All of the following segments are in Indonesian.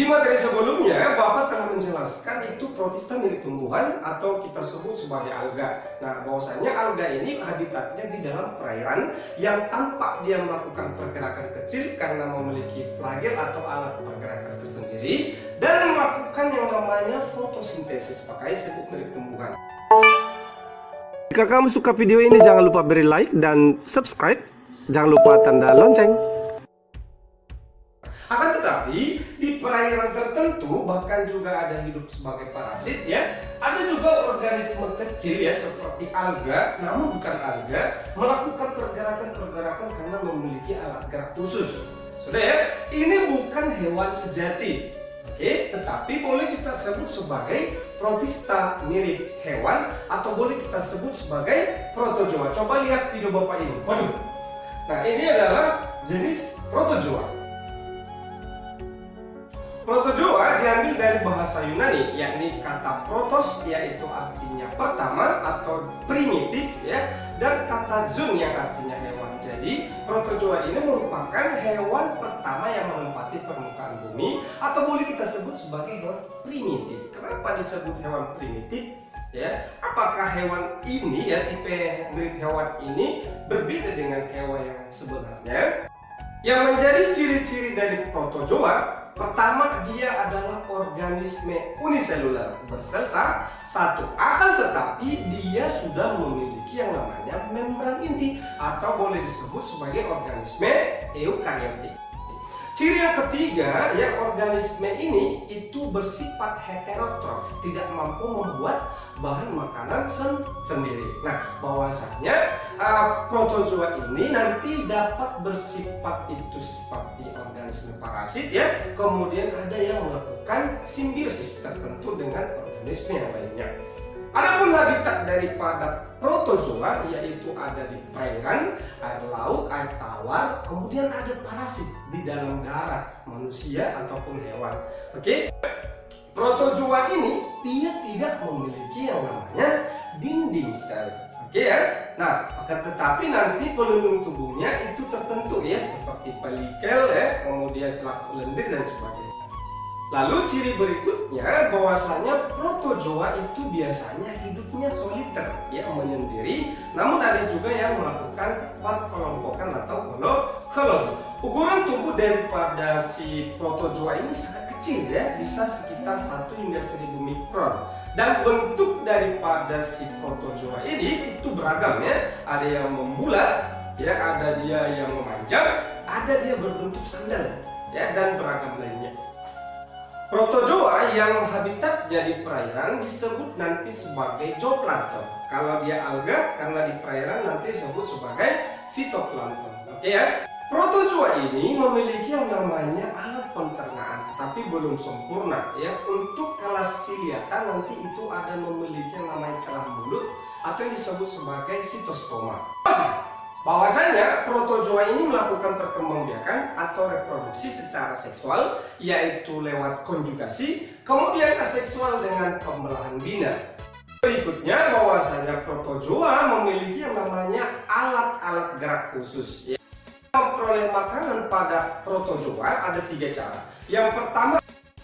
Di materi sebelumnya, Bapak telah menjelaskan itu protista mirip tumbuhan atau kita sebut sebagai alga. Nah, bahwasanya alga ini habitatnya di dalam perairan yang tampak dia melakukan pergerakan kecil karena memiliki flagel atau alat pergerakan tersendiri dan melakukan yang namanya fotosintesis, makanya disebut mirip tumbuhan. Jika kamu suka video ini, jangan lupa beri like dan subscribe. Jangan lupa tanda lonceng. Akan tetapi di perairan tertentu bahkan juga ada hidup sebagai parasit ya. Ada juga organisme kecil ya seperti alga, namun bukan alga, melakukan pergerakan-pergerakan karena memiliki alat gerak khusus. Sudah ya, ini bukan hewan sejati. Oke, tetapi boleh kita sebut sebagai protista mirip hewan atau boleh kita sebut sebagai protozoa. Coba lihat video Bapak ini. Waduh. Nah, ini adalah jenis protozoa. Protozoa diambil dari bahasa Yunani, yakni kata protos, yaitu artinya pertama atau primitif ya, dan kata zoon yang artinya hewan. Jadi protozoa ini merupakan hewan pertama yang menempati permukaan bumi atau boleh kita sebut sebagai hewan primitif. Kenapa disebut hewan primitif? Ya, apakah hewan ini ya, tipe mirip hewan ini berbeda dengan hewan yang sebenarnya? Yang menjadi ciri-ciri dari protozoa, pertama, dia adalah organisme uniseluler bersel-sel satu. Akan tetapi dia sudah memiliki yang namanya membran inti atau boleh disebut sebagai organisme eukariotik. Ciri yang ketiga, ya, organisme ini itu bersifat heterotrof, tidak mampu membuat bahan makanan sendiri. Nah, bahwasanya protozoa ini nanti dapat bersifat itu seperti organisme parasit ya. Kemudian ada yang melakukan simbiosis tertentu dengan organisme yang lainnya. Adapun habitat daripada protozoa yaitu ada di perairan, air laut, air tawar, kemudian ada parasit di dalam darah manusia ataupun hewan. Oke. Protozoa ini dia tidak memiliki yang namanya dinding sel. Oke ya. Nah, akan tetapi nanti pelindung tubuhnya itu tertentu ya, seperti pelikel ya, kemudian selaput lendir dan sebagainya. Lalu ciri berikutnya bahwasanya protozoa itu biasanya hidupnya soliter ya, menyendiri, namun ada juga yang melakukan perkelompokan atau koloni. Ukuran tubuh daripada si protozoa ini sangat kecil ya, bisa sekitar 1 hingga 1000 mikron. Dan bentuk daripada si protozoa ini itu beragam ya, ada yang membulat ya, ada dia yang memanjang, ada dia berbentuk sandal ya, dan beragam lainnya. Protozoa yang habitatnya di perairan disebut nanti sebagai zooplankton. Kalau dia alga, karena di perairan nanti disebut sebagai fitoplankton. Oke ya. Protozoa ini memiliki yang namanya alat pencernaan, tetapi belum sempurna ya. Untuk kelas Ciliata nanti itu ada memiliki yang namanya celah mulut atau yang disebut sebagai sitostoma. Bahwasanya protozoa ini melakukan perkembangbiakan atau reproduksi secara seksual, yaitu lewat konjugasi, kemudian aseksual dengan pembelahan bina. Berikutnya, bahwasanya protozoa memiliki yang namanya alat-alat gerak khusus. Memperoleh makanan pada protozoa ada 3 cara. Yang pertama,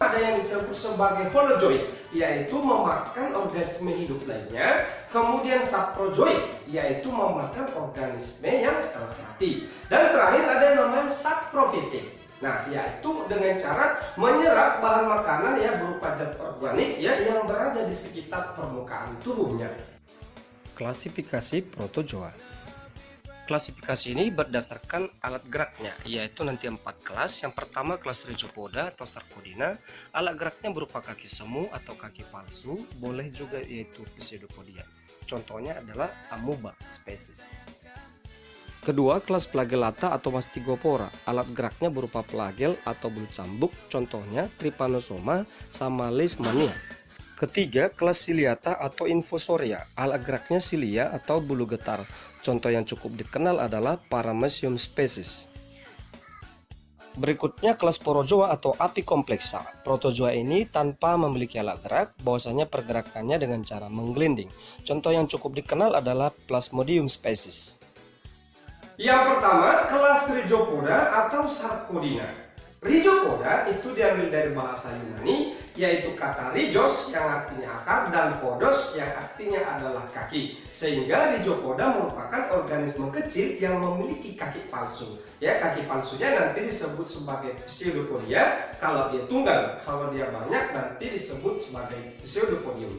ada yang disebut sebagai holozoid, yaitu memakan organisme hidup lainnya. Kemudian saprozoid, yaitu memakan organisme yang telah mati. Dan terakhir ada yang namanya saprofitik. Nah, yaitu dengan cara menyerap bahan makanan ya berupa zat organik ya yang berada di sekitar permukaan tubuhnya. Klasifikasi protozoa. Klasifikasi ini berdasarkan alat geraknya, yaitu nanti 4 kelas. Yang pertama kelas Rhizopoda atau Sarcodina. Alat geraknya berupa kaki semu atau kaki palsu, boleh juga yaitu Pseudopodia. Contohnya adalah amoeba spesies. Kedua kelas Flagellata atau Mastigopora. Alat geraknya berupa flagel atau belut cambuk, contohnya Trypanosoma sama Leishmania. Ketiga, kelas Ciliata atau Infusoria. Alat geraknya silia atau bulu getar. Contoh yang cukup dikenal adalah Paramecium species. Berikutnya kelas Porozoa atau Apicomplexa. Protozoa ini tanpa memiliki alat gerak, bahwasanya pergerakannya dengan cara menggelinding. Contoh yang cukup dikenal adalah Plasmodium species. Yang pertama, kelas Rhizopoda atau Sarcodina. Rhizopoda itu diambil dari bahasa Yunani, yaitu kata rhizos yang artinya akar dan podos yang artinya adalah kaki. Sehingga rhizopoda merupakan organisme kecil yang memiliki kaki palsu. Ya, kaki palsunya nanti disebut sebagai pseudopodia kalau dia tunggal. Kalau dia banyak nanti disebut sebagai pseudopodium.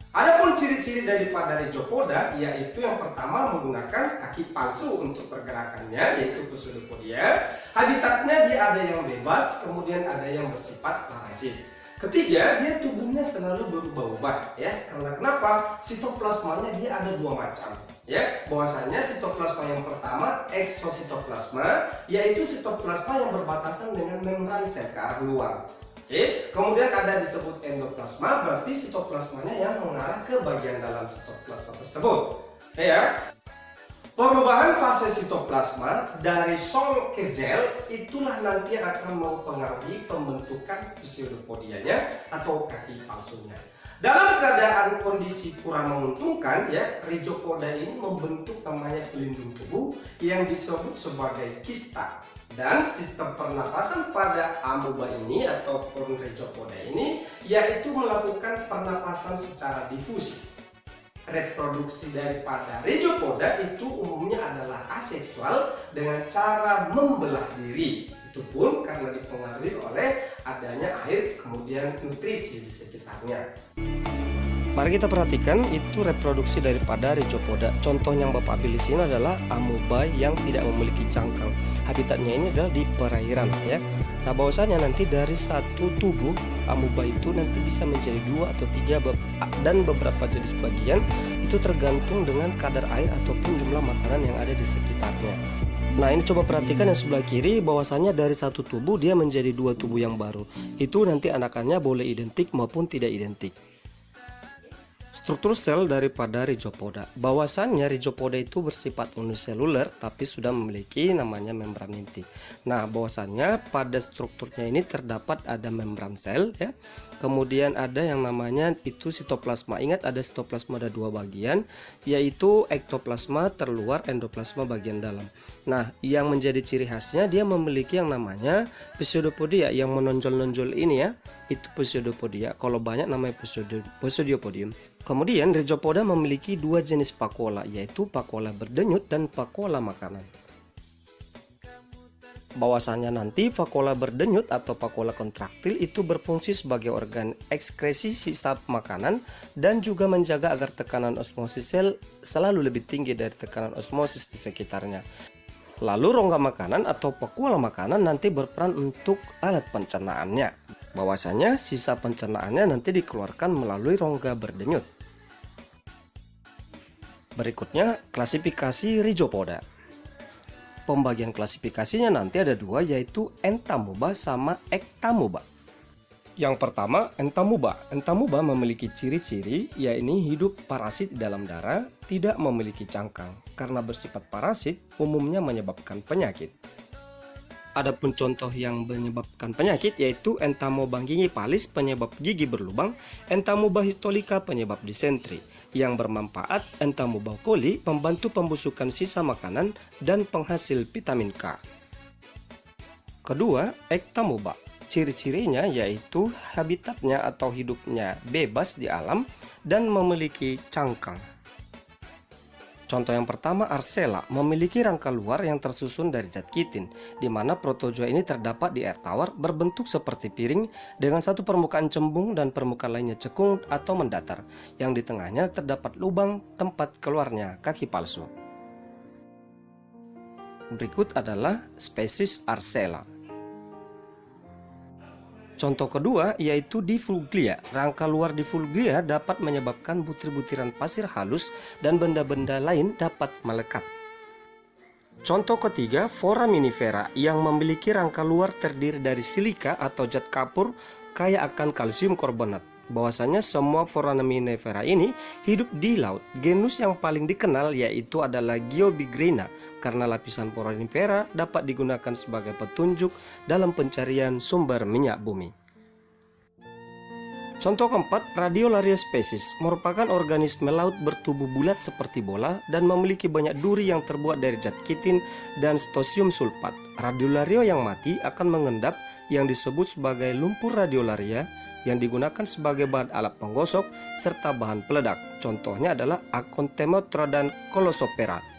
Adapun ciri-ciri daripada rhizopoda yaitu yang pertama menggunakan kaki palsu untuk pergerakannya, yaitu pseudopodia. Habitatnya dia ada yang bebas, kemudian ada yang bersifat parasit. Ketiga, dia tubuhnya selalu berubah-ubah ya. Karena kenapa? Sitoplasmanya dia ada dua macam. Ya, bahwasanya sitoplasma yang pertama eksositoplasma, yaitu sitoplasma yang berbatasan dengan membran sel ke arah luar. Oke, kemudian ada disebut endoplasma, berarti sitoplasmanya yang mengarah ke bagian dalam sitoplasma tersebut. Oke ya. Perubahan fase sitoplasma dari sol ke gel itulah nanti akan mempengaruhi pembentukan pseudopodianya atau kaki palsunya. Dalam keadaan kondisi kurang menguntungkan ya, rhizopoda ini membentuk namanya pelindung tubuh yang disebut sebagai kista. Dan sistem pernapasan pada amoeba ini atau rhizopoda ini yaitu melakukan pernapasan secara difusi. Reproduksi daripada rhizopoda itu umumnya adalah aseksual dengan cara membelah diri. Itu pun karena dipengaruhi oleh adanya air kemudian nutrisi di sekitarnya. Mari kita perhatikan itu reproduksi daripada rhizopoda. Contoh yang Bapak ambil di sini adalah amoeba yang tidak memiliki cangkang. Habitatnya ini adalah di perairan ya. Nah, bahwasanya nanti dari satu tubuh amoeba itu nanti bisa menjadi 2 atau 3 dan beberapa jenis bagian itu tergantung dengan kadar air ataupun jumlah makanan yang ada di sekitarnya. Nah, ini coba perhatikan yang sebelah kiri, bahwasanya dari satu tubuh dia menjadi 2 tubuh yang baru. Itu nanti anakannya boleh identik maupun tidak identik. Struktur sel daripada rhizopoda. Bahwasannya rhizopoda itu bersifat uniseluler tapi sudah memiliki namanya membran inti. Nah, bahwasannya pada strukturnya ini terdapat ada membran sel ya. Kemudian ada yang namanya itu sitoplasma. Ingat ada sitoplasma ada 2 bagian, yaitu ektoplasma terluar, endoplasma bagian dalam. Nah, yang menjadi ciri khasnya dia memiliki yang namanya pseudopodia yang menonjol-nonjol ini ya. Itu pseudopodia. Kalau banyak namanya pseudopodium. Kemudian rhizopoda memiliki 2 jenis vakuola, yaitu vakuola berdenyut dan vakuola makanan. Bahwasanya nanti vakuola berdenyut atau vakuola kontraktil itu berfungsi sebagai organ ekskresi sisa makanan dan juga menjaga agar tekanan osmosis sel selalu lebih tinggi dari tekanan osmosis di sekitarnya. Lalu rongga makanan atau vakuola makanan nanti berperan untuk alat pencernaannya. Bahwasanya sisa pencernaannya nanti dikeluarkan melalui rongga berdenyut. Berikutnya klasifikasi rhizopoda. Pembagian klasifikasinya nanti ada 2, yaitu entamoeba sama ektamoeba. Yang pertama entamoeba. Entamoeba memiliki ciri-ciri yaitu hidup parasit di dalam darah, tidak memiliki cangkang. Karena bersifat parasit umumnya menyebabkan penyakit. Adapun contoh yang menyebabkan penyakit yaitu Entamoeba gingivalis penyebab gigi berlubang, Entamoeba histolica penyebab disentri. Yang bermanfaat Entamoeba coli membantu pembusukan sisa makanan dan penghasil vitamin K. Kedua, ektamoeba. Ciri-cirinya yaitu habitatnya atau hidupnya bebas di alam dan memiliki cangkang. Contoh yang pertama Arcella, memiliki rangka luar yang tersusun dari zat kitin, di mana protozoa ini terdapat di air tawar berbentuk seperti piring dengan satu permukaan cembung dan permukaan lainnya cekung atau mendatar, yang di tengahnya terdapat lubang tempat keluarnya kaki palsu. Berikut adalah spesies Arcella. Contoh kedua yaitu difluglia. Rangka luar difluglia dapat menyebabkan butir-butiran pasir halus dan benda-benda lain dapat melekat. Contoh ketiga foraminifera yang memiliki rangka luar terdiri dari silika atau zat kapur kaya akan kalsium karbonat. Bahwasanya semua foraminifera ini hidup di laut. Genus yang paling dikenal yaitu adalah Geobigrina karena lapisan foraminifera dapat digunakan sebagai petunjuk dalam pencarian sumber minyak bumi. Contoh keempat, Radiolaria species merupakan organisme laut bertubuh bulat seperti bola dan memiliki banyak duri yang terbuat dari zat kitin dan stosium sulfat. Radiolaria yang mati akan mengendap yang disebut sebagai lumpur radiolaria yang digunakan sebagai bahan alat penggosok serta bahan peledak. Contohnya adalah Acontemotra dan Colossoptera.